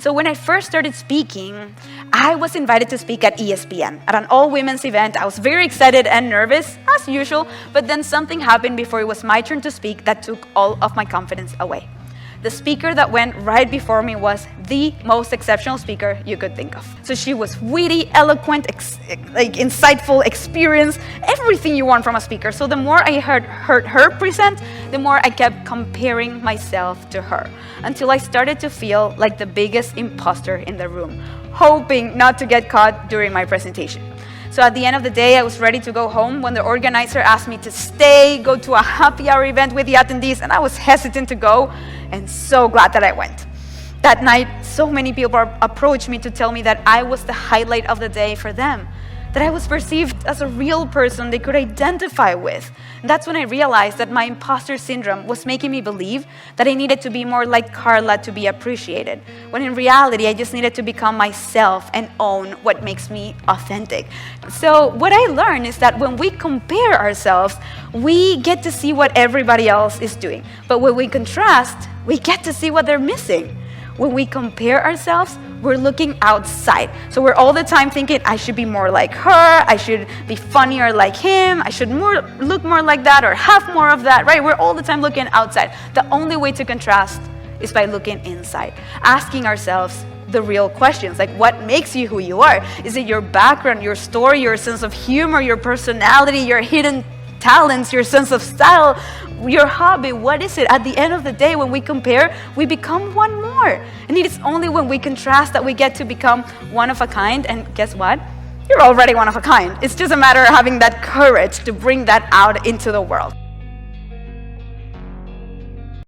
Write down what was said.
So when I first started speaking, I was invited to speak at ESPN, at an all-women's event. I was very excited and nervous, as usual, but then something happened before it was my turn to speak that took all of my confidence away. The speaker that went right before me was the most exceptional speaker you could think of. So she was witty, eloquent, insightful, experienced, everything you want from a speaker. So the more I heard her present, the more I kept comparing myself to her, until I started to feel like the biggest imposter in the room, hoping not to get caught during my presentation. So at the end of the day, I was ready to go home when the organizer asked me to stay, go to a happy hour event with the attendees, and I was hesitant to go, and so glad that I went. That night, so many people approached me to tell me that I was the highlight of the day for them, that I was perceived as a real person they could identify with. And that's when I realized that my imposter syndrome was making me believe that I needed to be more like Carla to be appreciated, when in reality, I just needed to become myself and own what makes me authentic. So what I learned is that when we compare ourselves, we get to see what everybody else is doing. But when we contrast, we get to see what they're missing. When we compare ourselves, we're looking outside. So we're all the time thinking, I should be more like her, I should be funnier like him, I should look more like that or have more of that, right? We're all the time looking outside. The only way to contrast is by looking inside, asking ourselves the real questions, like what makes you who you are? Is it your background, your story, your sense of humor, your personality, your hidden talents, your sense of style, your hobby? What is it? At the end of the day, when we compare, we become one more. And it is only when we contrast that we get to become one of a kind. And guess what? You're already one of a kind. It's just a matter of having that courage to bring that out into the world.